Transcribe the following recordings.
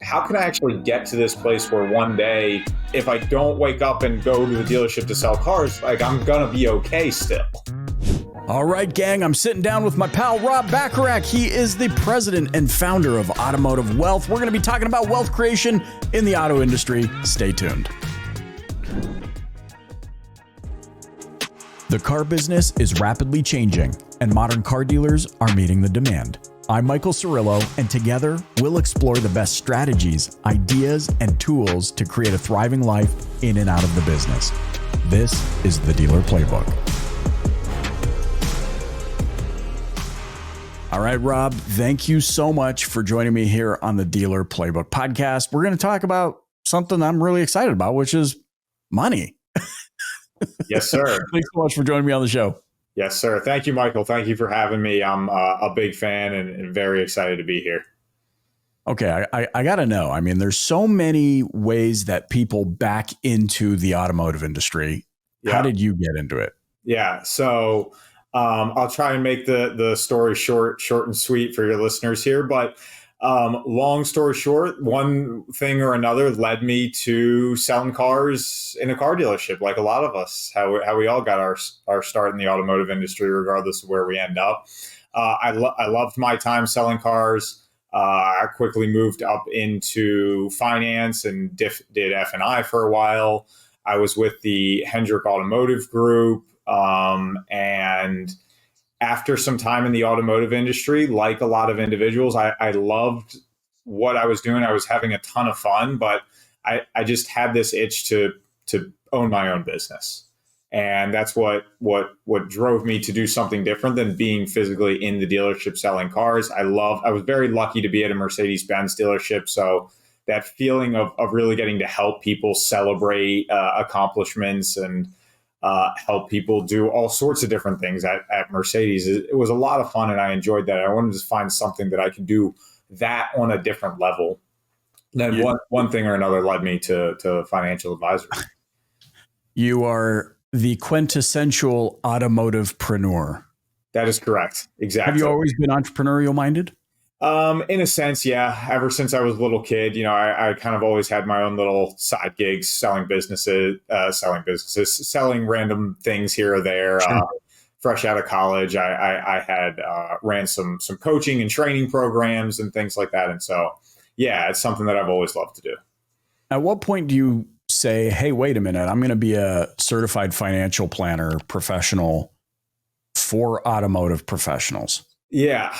how can I actually get to this place where one day, if I don't wake up and go to the dealership to sell cars, like I'm going to be okay still. All right, gang, I'm sitting down with my pal, Rob Bacharach. He is the president and founder of Automotive Wealth. We're going to be talking about wealth creation in the auto industry. Stay tuned. The car business is rapidly changing, and modern car dealers are meeting the demand. I'm Michael Cirillo, and together we'll explore the best strategies, ideas, and tools to create a thriving life in and out of the business. This is the Dealer Playbook. All right, Rob, thank you so much for joining me here on the Dealer Playbook podcast. We're going to talk about something I'm really excited about, which is money. Yes, sir. Thanks so much for joining me on the show. Yes, sir. Thank you, Michael. Thank you for having me. I'm a big fan and very excited to be here. Okay, I got to know. I mean, there's so many ways that people back into the automotive industry. Yeah. How did you get into it? Yeah, so I'll try and make the story short and sweet for your listeners here. But long story short, one thing or another led me to selling cars in a car dealership, like a lot of us, how we all got our start in the automotive industry, regardless of where we end up. I loved my time selling cars. I quickly moved up into finance and did F&I for a while. I was with the Hinder Automotive Group. And after some time in the automotive industry, like a lot of individuals, I loved what I was doing. I was having a ton of fun, but I just had this itch to own my own business. And that's what drove me to do something different than being physically in the dealership selling cars. I was very lucky to be at a Mercedes-Benz dealership. So that feeling of really getting to help people celebrate accomplishments and help people do all sorts of different things at Mercedes. It was a lot of fun and I enjoyed that. I wanted to find something that I could do that on a different level. Then one thing or another led me to financial advisory. You are the quintessential automotive-preneur. That is correct. Exactly. Have you always been entrepreneurial minded? In a sense, yeah. Ever since I was a little kid, I kind of always had my own little side gigs, selling random things here or there. Sure. Fresh out of college, I had ran some coaching and training programs and things like that. And so, yeah, it's something that I've always loved to do. At what point do you say, hey, wait a minute, I'm going to be a certified financial planner professional for automotive professionals? Yeah.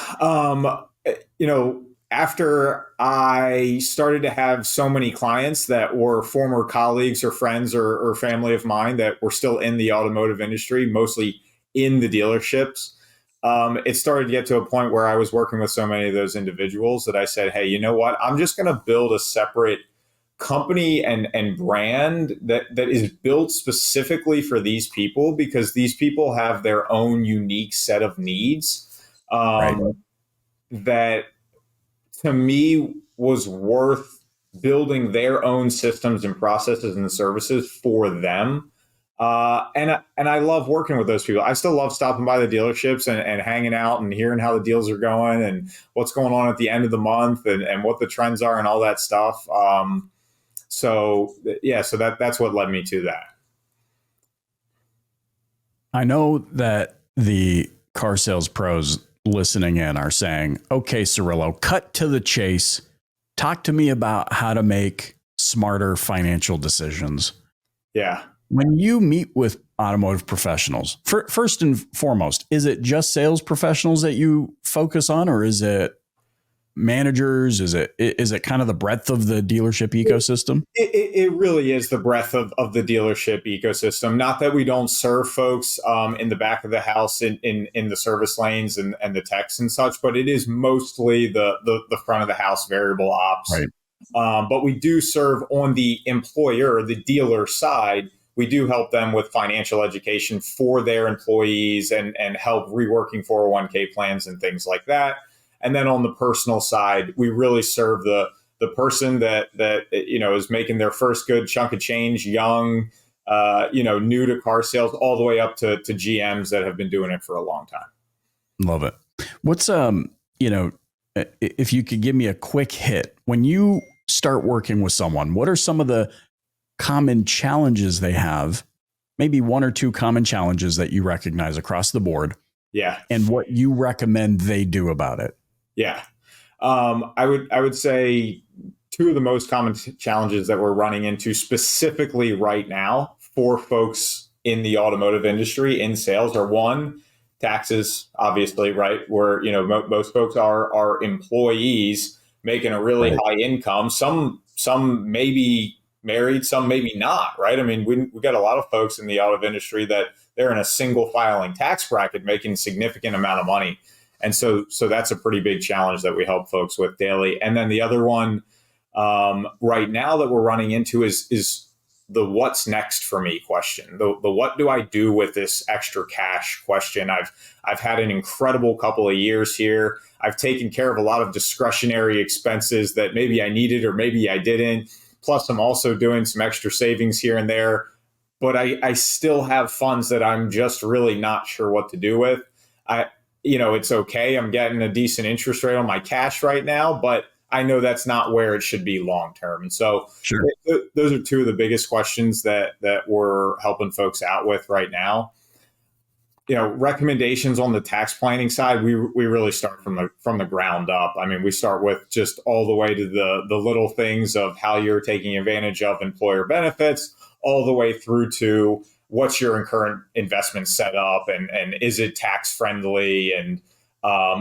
After I started to have so many clients that were former colleagues or friends or family of mine that were still in the automotive industry, mostly in the dealerships, it started to get to a point where I was working with so many of those individuals that I said, hey, you know what? I'm just going to build a separate company and brand that is built specifically for these people, because these people have their own unique set of needs. Right. That to me was worth building their own systems and processes and services for them. And I love working with those people. I still love stopping by the dealerships and hanging out and hearing how the deals are going and what's going on at the end of the month and what the trends are and all that stuff. So that's what led me to that. I know that the car sales pros listening in are saying, okay, Cirillo, cut to the chase. Talk to me about how to make smarter financial decisions. Yeah. When you meet with automotive professionals, first and foremost, is it just sales professionals that you focus on, or is it managers? Is it kind of the breadth of the dealership ecosystem? It really is the breadth of the dealership ecosystem. Not that we don't serve folks in the back of the house in the service lanes and the techs and such, but it is mostly the front of the house variable ops. Right. But we do serve on the employer, the dealer side. We do help them with financial education for their employees and help reworking 401k plans and things like that. And then on the personal side, we really serve the person that is making their first good chunk of change, young, new to car sales, all the way up to GMs that have been doing it for a long time. Love it. What's if you could give me a quick hit when you start working with someone, what are some of the common challenges they have? Maybe one or two common challenges that you recognize across the board. Yeah. And what you recommend they do about it. Yeah. I would say two of the most common challenges that we're running into specifically right now for folks in the automotive industry in sales are, one, taxes, obviously, right? Where, most folks are employees making a really high income. Some maybe married, some maybe not, right? I mean, we got a lot of folks in the automotive industry that they're in a single filing tax bracket making a significant amount of money. And so that's a pretty big challenge that we help folks with daily. And then the other one right now that we're running into is the what's next for me question. The what do I do with this extra cash question. I've had an incredible couple of years here. I've taken care of a lot of discretionary expenses that maybe I needed or maybe I didn't. Plus, I'm also doing some extra savings here and there. But I still have funds that I'm just really not sure what to do with. It's okay. I'm getting a decent interest rate on my cash right now, but I know that's not where it should be long term. And so Sure. Those are two of the biggest questions that we're helping folks out with right now. Recommendations on the tax planning side, we really start from the ground up. I mean, we start with just all the way to the little things of how you're taking advantage of employer benefits, all the way through to what's your current investment setup and is it tax friendly and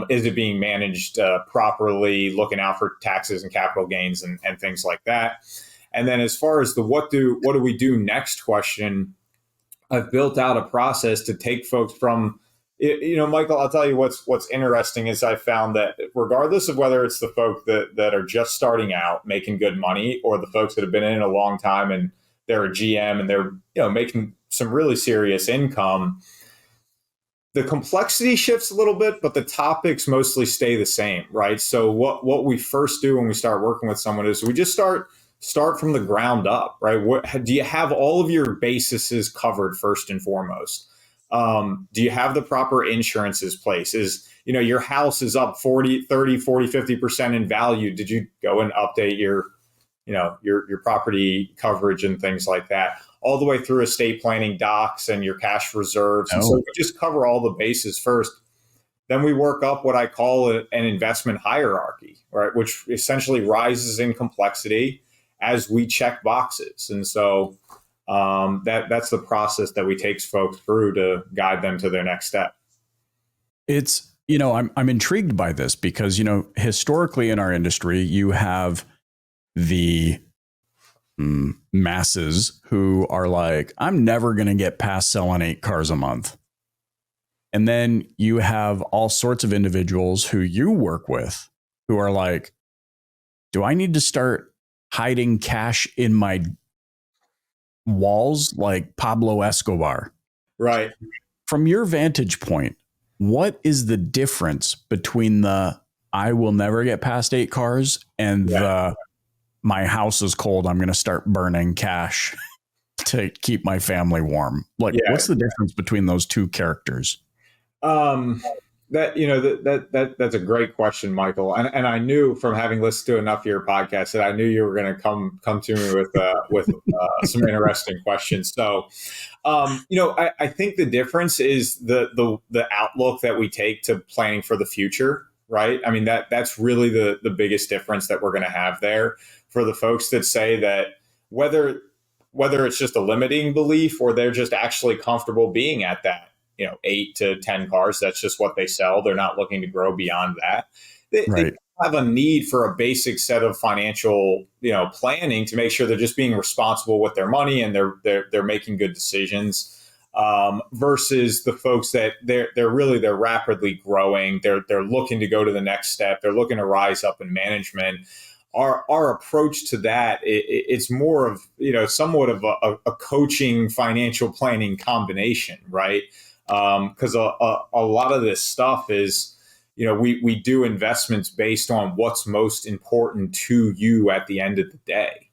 is it being managed properly, looking out for taxes and capital gains and things like that. And then as far as the what do we do next question, I've built out a process to take folks from, Michael, I'll tell you what's interesting is I found that regardless of whether it's the folk that are just starting out making good money or the folks that have been in it a long time and they're a GM and they're making some really serious income, the complexity shifts a little bit, but the topics mostly stay the same, right? So what we first do when we start working with someone is we just start from the ground up, right? Do you have all of your bases covered first and foremost? Do you have the proper insurances place? Your house is up 40, 30, 40, 50% in value. Did you go and update your property coverage and things like that, all the way through estate planning docs and your cash reserves? And so we just cover all the bases first. Then we work up what I call an investment hierarchy, right? Which essentially rises in complexity as we check boxes. And so that's the process that we take folks through to guide them to their next step. It's, I'm intrigued by this because, historically in our industry, you have the masses who are like, I'm never going to get past selling 8 cars a month. And then you have all sorts of individuals who you work with who are like, do I need to start hiding cash in my walls like Pablo Escobar? Right. From your vantage point, what is the difference between the I will never get past 8 cars and the my house is cold, I'm going to start burning cash to keep my family warm? What's the difference between those two characters? That's a great question, Michael. And I knew from having listened to enough of your podcast that I knew you were going to come to me with some interesting questions. So, I think the difference is the outlook that we take to planning for the future, right? I mean, that's really the biggest difference that we're going to have there for the folks that say that whether it's just a limiting belief or they're just actually comfortable being at that, 8 to 10 cars. That's just what they sell. They're not looking to grow beyond that. They have a need for a basic set of financial, planning to make sure they're just being responsible with their money and they're making good decisions. Versus the folks that they're rapidly growing. They're looking to go to the next step. They're looking to rise up in management. Our approach to that, it's more of, somewhat of a coaching financial planning combination, right? Because a lot of this stuff is, we do investments based on what's most important to you at the end of the day,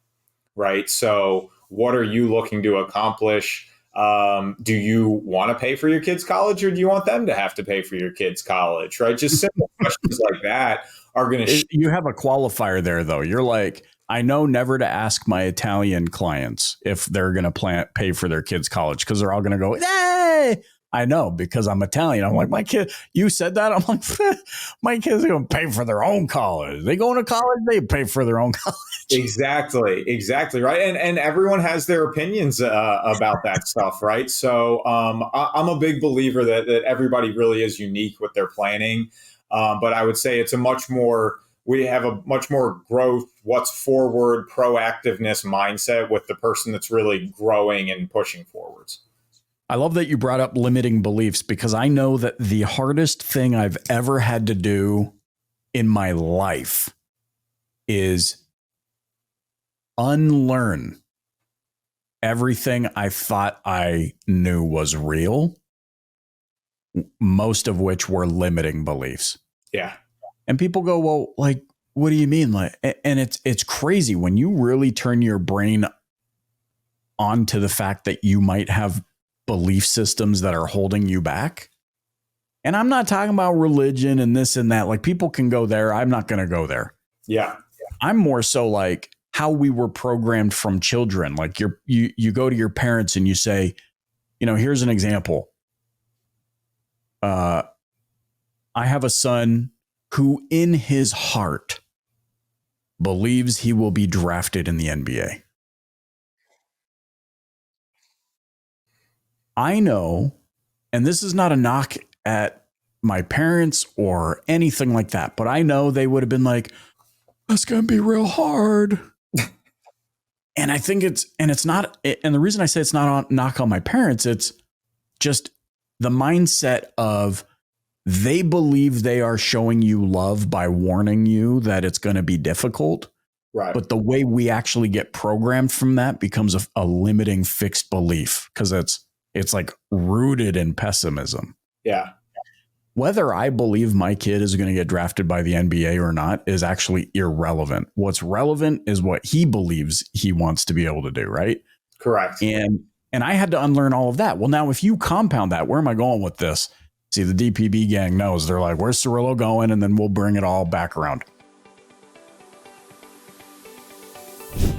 right? So what are you looking to accomplish? Do you want to pay for your kids' college or do you want them to have to pay for your kids' college, right? Just simple questions like that are going to... You have a qualifier there, though. You're like, I know never to ask my Italian clients if they're going to pay for their kids' college because they're all going to go, hey, I know because I'm Italian. I'm like, my kid, you said that? I'm like, my kids are going to pay for their own college. They go to college, they pay for their own college. Exactly. Right. And everyone has their opinions about that stuff. Right. So I'm a big believer that everybody really is unique with their planning. But I would say we have a much more growth, what's forward, proactiveness mindset with the person that's really growing and pushing forwards. I love that you brought up limiting beliefs because I know that the hardest thing I've ever had to do in my life is unlearn everything I thought I knew was real, most of which were limiting beliefs. Yeah. And people go, well, like, what do you mean? Like, and it's crazy when you really turn your brain onto the fact that you might have belief systems that are holding you back. And I'm not talking about religion and this and that. Like, people can go there. I'm not going to go there. Yeah. I'm more so like how we were programmed from children. Like you go to your parents and you say, here's an example. I have a son who in his heart believes he will be drafted in the NBA. I know, and this is not a knock at my parents or anything like that, but I know they would have been like, that's going to be real hard. And I think it's not, and the reason I say it's not a knock on my parents, it's just the mindset of they believe they are showing you love by warning you that it's going to be difficult. Right. But the way we actually get programmed from that becomes a limiting fixed belief because it's like rooted in pessimism. Yeah. Whether I believe my kid is going to get drafted by the NBA or not is actually irrelevant. What's relevant is what he believes he wants to be able to do, right? Correct. And I had to unlearn all of that. Well, now if you compound that, where am I going with this? See, the DPB gang knows. They're like, where's Cirillo going? And then we'll bring it all back around.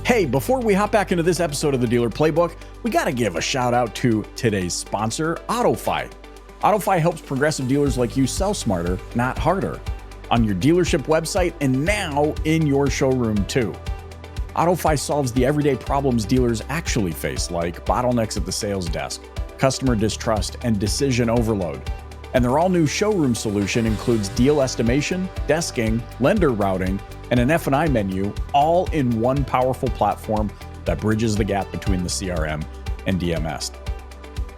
Hey, before we hop back into this episode of the Dealer Playbook, we got to give a shout out to today's sponsor, AutoFi. AutoFi helps progressive dealers like you sell smarter, not harder, on your dealership website and now in your showroom too. AutoFi solves the everyday problems dealers actually face, like bottlenecks at the sales desk, customer distrust, and decision overload. And their all-new showroom solution includes deal estimation, desking, lender routing, and an F&I menu, all in one powerful platform that bridges the gap between the CRM and DMS.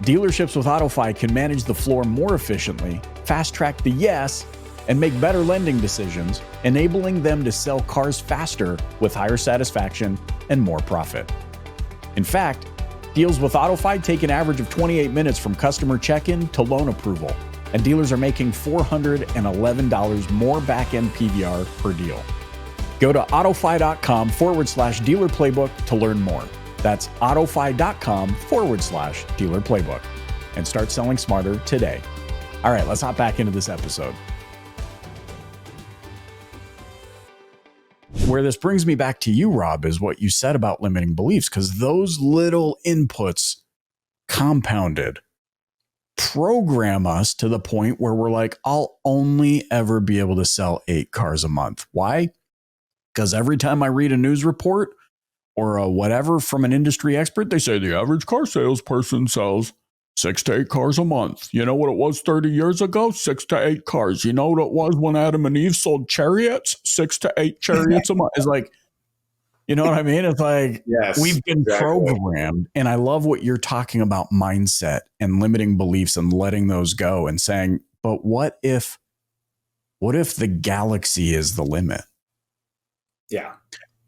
Dealerships with AutoFi can manage the floor more efficiently, fast-track the yes, and make better lending decisions, enabling them to sell cars faster with higher satisfaction and more profit. In fact, deals with AutoFi take an average of 28 minutes from customer check-in to loan approval, and dealers are making $411 more back-end PVR per deal. Go to autofi.com/dealer playbook to learn more. That's autofi.com/dealer playbook and start selling smarter today. All right, let's hop back into this episode. Where this brings me back to you, Rob, is what you said about limiting beliefs, because those little inputs compounded program us to the point where we're like, I'll only ever be able to sell 8 cars a month. Why? Because every time I read a news report or a whatever from an industry expert, they say the average car salesperson sells 6 to 8 cars a month. You know what it was 30 years ago? 6 to 8 cars. You know what it was when Adam and Eve sold chariots? 6 to 8 chariots a month. It's like, you know what I mean? It's like, yes, we've been exactly. programmed. And I love what you're talking about, mindset and limiting beliefs and letting those go and saying, but what if the galaxy is the limit? Yeah.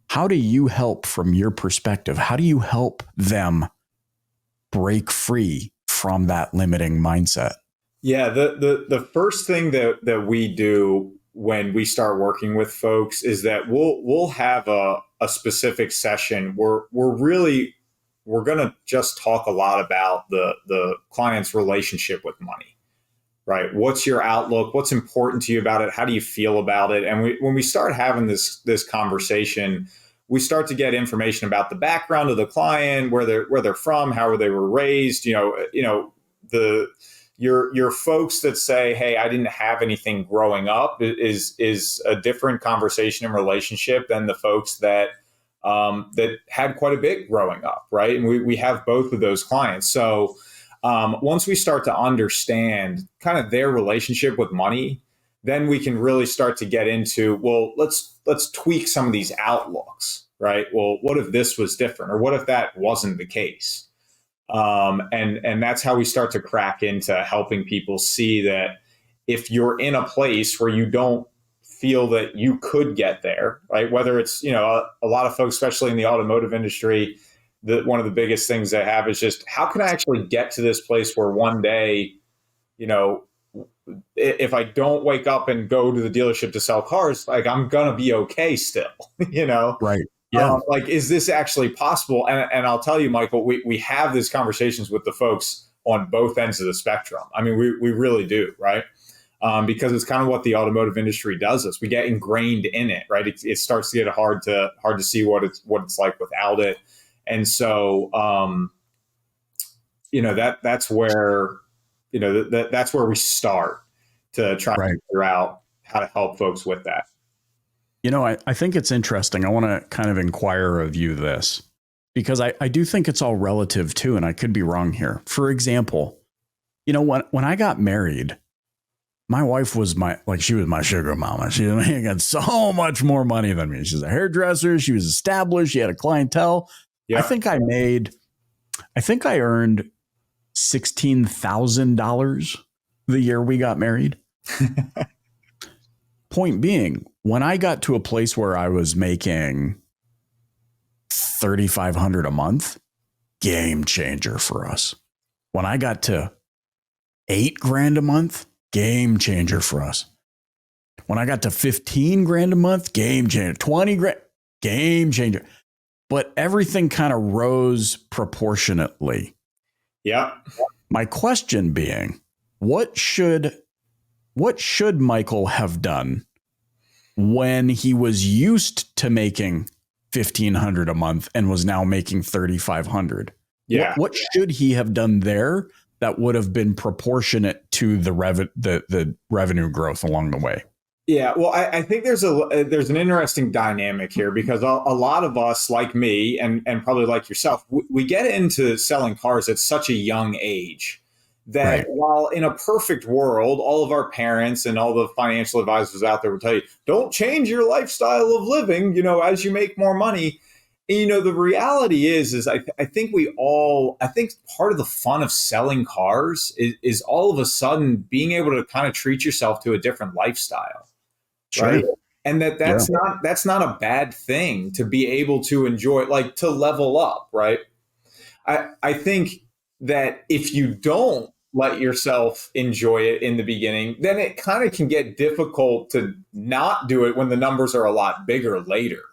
How do you help from your perspective? How do you help them break free from that limiting mindset? Yeah, the first thing that we do when we start working with folks is that we'll have a specific session where we're going to just talk a lot about the client's relationship with money, right? What's your outlook? What's important to you about it? How do you feel about it? And when we start having this conversation, we start to get information about the background of the client, where they're from, how they were raised. The your folks that say, "Hey, I didn't have anything growing up," is a different conversation and relationship than the folks that that had quite a bit growing up, right? And we have both of those clients. So once we start to understand kind of their relationship with money, then we can really start to get into, well, let's tweak some of these outlooks, right? Well, what if this was different, or what if that wasn't the case? And that's how we start to crack into helping people see that if you're in a place where you don't feel that you could get there, right? Whether it's, a lot of folks, especially in the automotive industry, one of the biggest things they have is just, how can I actually get to this place where one day, if I don't wake up and go to the dealership to sell cars, like, I'm gonna be okay still, Right. Yeah. like, is this actually possible? And I'll tell you, Michael, we have these conversations with the folks on both ends of the spectrum. I mean, we really do, right? Because it's kind of what the automotive industry does us. We get ingrained in it, right? It starts to get hard to see what it's like without it. And so, that's where, that's where we start to try to figure out how to help folks with that. I think it's interesting. I want to kind of inquire of you this, because I do think it's all relative too, and I could be wrong here. For example, when I got married, my wife was she was my sugar mama. She got so much more money than me. She's a hairdresser. She was established. She had a clientele. Yeah. I think I earned $16,000 the year we got married. Point being, when I got to a place where I was making $3,500 a month, game changer for us. When I got to $8,000 a month, game changer for us. When I got to $15,000 a month, game changer. $20,000, game changer. But everything kind of rose proportionately. Yeah. My question being, what should Michael have done when he was used to making $1,500 a month and was now making $3,500? Yeah. What should he have done there that would have been proportionate to the revenue growth along the way? Yeah, well, I think there's an interesting dynamic here, because a lot of us, like me, and probably like yourself, we get into selling cars at such a young age that while in a perfect world, all of our parents and all the financial advisors out there will tell you, don't change your lifestyle of living, as you make more money. And, the reality is I think part of the fun of selling cars is all of a sudden being able to kind of treat yourself to a different lifestyle. Sure. Right. And that's not a bad thing to be able to enjoy, like, to level up. Right. I think that if you don't let yourself enjoy it in the beginning, then it kind of can get difficult to not do it when the numbers are a lot bigger later.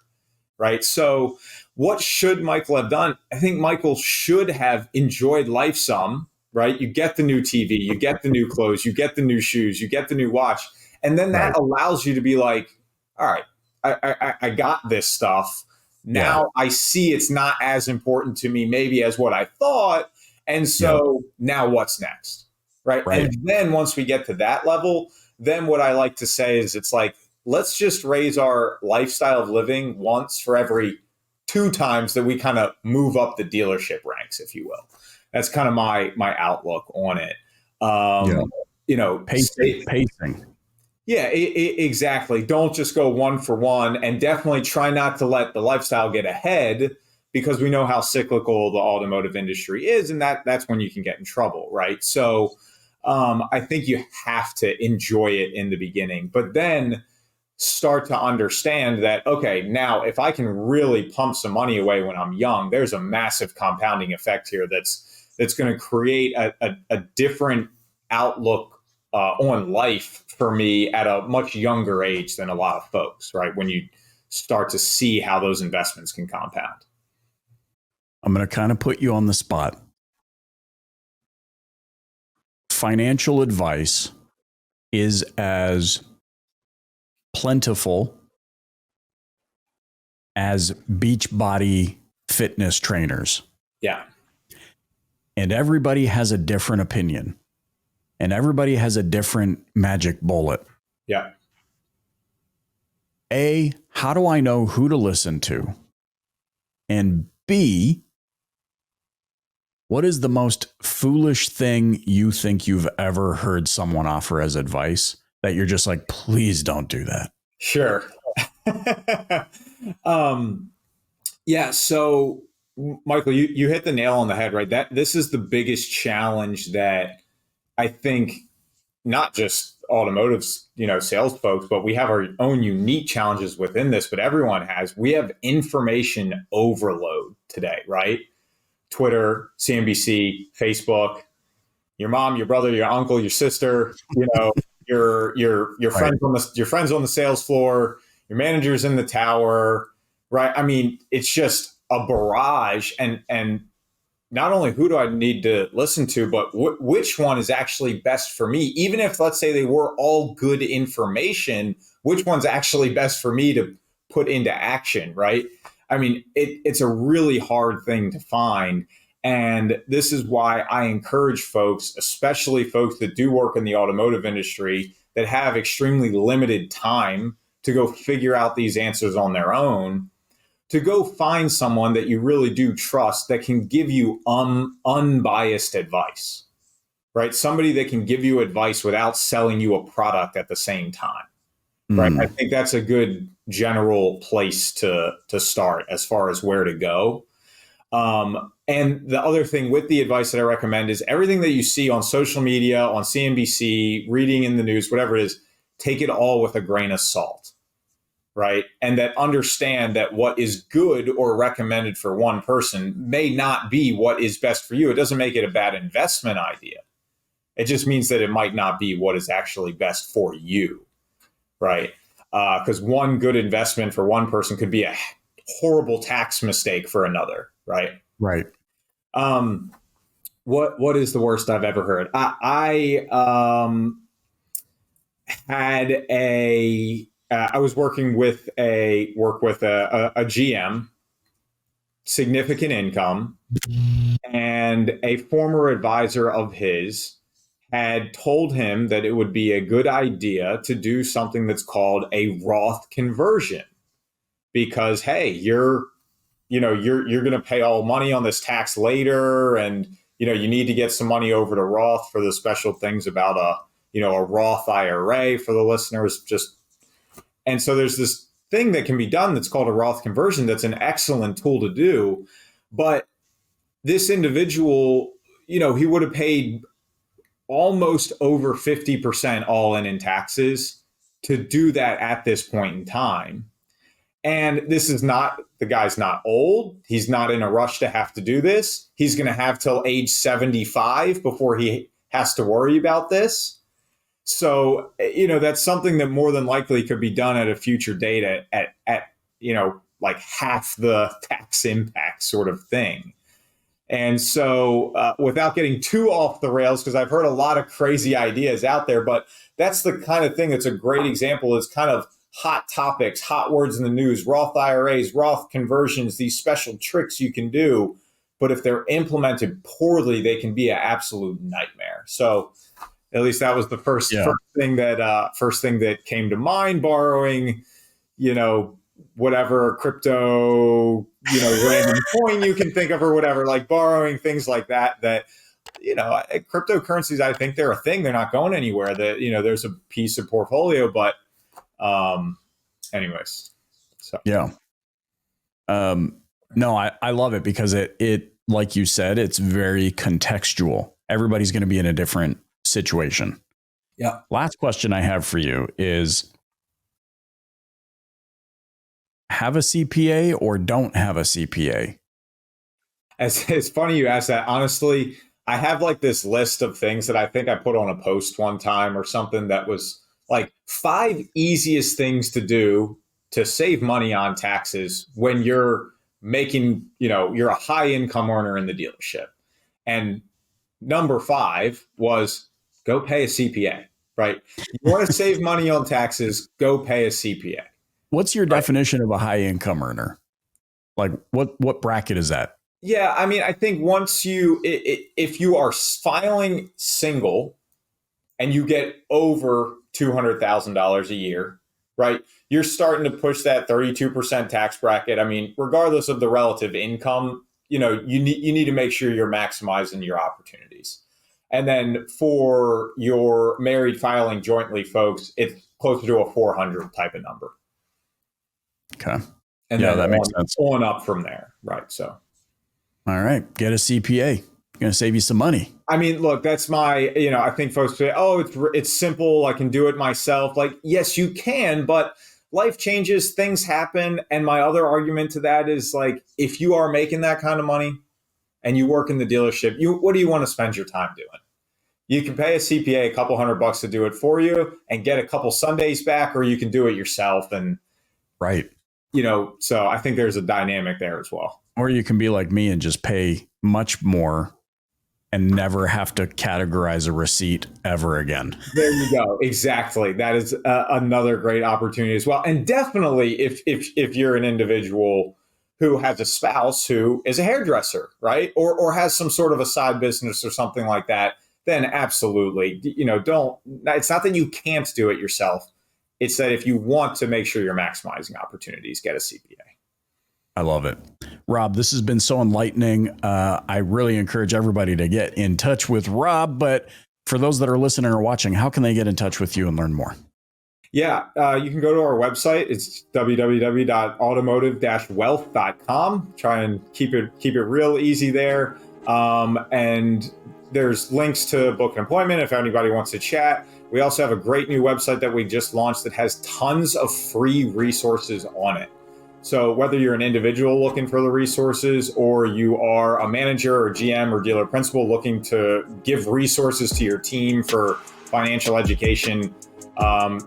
Right. So what should Michael have done? I think Michael should have enjoyed life some. Right. You get the new TV, you get the new clothes, you get the new shoes, you get the new watch. And then that allows you to be like, all right, I got this stuff. Now I see it's not as important to me maybe as what I thought. And so now what's next? Right. And then once we get to that level, then what I like to say is, it's like, let's just raise our lifestyle of living once for every 2 times that we kind of move up the dealership ranks, if you will. That's kind of my outlook on it. Pacing. Yeah, exactly. Don't just go one for one, and definitely try not to let the lifestyle get ahead, because we know how cyclical the automotive industry is, and that's when you can get in trouble, right? So I think you have to enjoy it in the beginning, but then start to understand that, okay, now if I can really pump some money away when I'm young, there's a massive compounding effect here that's going to create a different outlook on life for me at a much younger age than a lot of folks, right? When you start to see how those investments can compound. I'm going to kind of put you on the spot. Financial advice is as plentiful as beach body fitness trainers. Yeah. And everybody has a different opinion. And everybody has a different magic bullet. Yeah. A, how do I know who to listen to? And B, what is the most foolish thing you think you've ever heard someone offer as advice that you're just like, please don't do that? Sure. Yeah. So, Michael, you hit the nail on the head, right? This is the biggest challenge that I think not just automotive, sales folks, but we have our own unique challenges within this, but everyone has. We have information overload today, right? Twitter, CNBC, Facebook, your mom, your brother, your uncle, your sister, your friends on the sales floor, your managers in the tower, right? I mean, it's just a barrage, and not only who do I need to listen to, but which one is actually best for me? Even if, let's say, they were all good information, which one's actually best for me to put into action, right? I mean, it's a really hard thing to find. And this is why I encourage folks, especially folks that do work in the automotive industry, that have extremely limited time to go figure out these answers on their own, to go find someone that you really do trust that can give you unbiased advice, right? Somebody that can give you advice without selling you a product at the same time, right? I think that's a good general place to start as far as where to go. And the other thing with the advice that I recommend is everything that you see on social media, on CNBC, reading in the news, whatever it is, take it all with a grain of salt. Right. And that understand that what is good or recommended for one person may not be what is best for you. It doesn't make it a bad investment idea. It just means that it might not be what is actually best for you. Right. Because one good investment for one person could be a horrible tax mistake for another. Right. Right. What is the worst I've ever heard? I was working with a GM, significant income, and a former advisor of his had told him that it would be a good idea to do something that's called a Roth conversion, because hey, you're going to pay all money on this tax later, and you need to get some money over to Roth for the special things about a Roth IRA for the listeners. And so there's this thing that can be done that's called a Roth conversion. That's an excellent tool to do. But this individual, he would have paid almost over 50% all in taxes to do that at this point in time. And the guy's not old. He's not in a rush to have to do this. He's going to have till age 75 before he has to worry about this. So, that's something that more than likely could be done at a future date at like half the tax impact sort of thing. And so without getting too off the rails, because I've heard a lot of crazy ideas out there, but that's the kind of thing that's a great example. It's kind of hot topics, hot words in the news, Roth IRAs, Roth conversions, these special tricks you can do. But if they're implemented poorly, they can be an absolute nightmare. So at least that was the first thing that came to mind. Borrowing, whatever crypto, random coin you can think of or whatever, like borrowing things like that. Cryptocurrencies, I think they're a thing. They're not going anywhere. That there's a piece of portfolio, but anyways, so yeah. No, I love it because it like you said, it's very contextual. Everybody's going to be in a different situation. Yeah. Last question I have for you is, have a CPA or don't have a CPA? It's funny you asked that. Honestly, I have like this list of things that I think I put on a post one time or something that was like 5 easiest things to do to save money on taxes when you're making, you're a high income earner in the dealership. And number 5 was go pay a CPA, right? You want to save money on taxes, go pay a CPA. What's your definition of a high income earner? Like what bracket is that? Yeah, I mean, I think once if you are filing single and you get over $200,000 a year, right? You're starting to push that 32% tax bracket. I mean, regardless of the relative income, you need to make sure you're maximizing your opportunities. And then for your married filing jointly folks, it's closer to a 400 type of number. Okay. And yeah, then that makes sense. On up from there, right? So. All right, get a CPA. Going to save you some money. I mean, look, that's my, I think folks say, oh, it's simple. I can do it myself. Like, yes, you can, but life changes, things happen. And my other argument to that is like, if you are making that kind of money and you work in the dealership, what do you want to spend your time doing? You can pay a CPA a couple $100 to do it for you and get a couple Sundays back, or you can do it yourself. And, right. So I think there's a dynamic there as well. Or you can be like me and just pay much more and never have to categorize a receipt ever again. There you go. Exactly. That is another great opportunity as well. And definitely if you're an individual who has a spouse who is a hairdresser, right? Or has some sort of a side business or something like that, then absolutely, it's not that you can't do it yourself. It's that if you want to make sure you're maximizing opportunities, get a CPA. I love it. Rob, this has been so enlightening. I really encourage everybody to get in touch with Rob. But for those that are listening or watching, how can they get in touch with you and learn more? Yeah, you can go to our website. It's www.automotive-wealth.com. Try and keep it real easy there. And there's links to book an appointment if anybody wants to chat. We also have a great new website that we just launched that has tons of free resources on it. So whether you're an individual looking for the resources or you are a manager or GM or dealer principal looking to give resources to your team for financial education,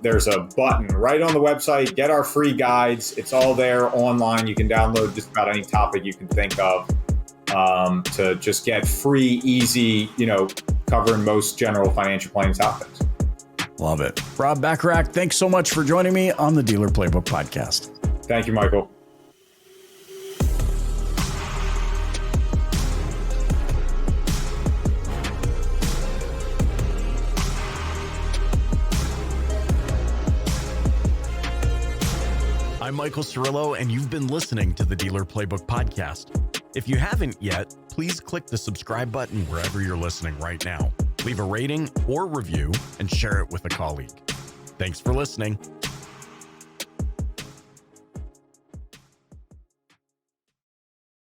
there's a button right on the website. Get our free guides. It's all there online. You can download just about any topic you can think of to just get free, easy, covering most general financial planning topics. Love it. Rob Bacharach, thanks so much for joining me on the Dealer Playbook Podcast. Thank you, Michael. I'm Michael Cirillo, and you've been listening to the Dealer Playbook Podcast. If you haven't yet, please click the subscribe button wherever you're listening right now. Leave a rating or review and share it with a colleague. Thanks for listening.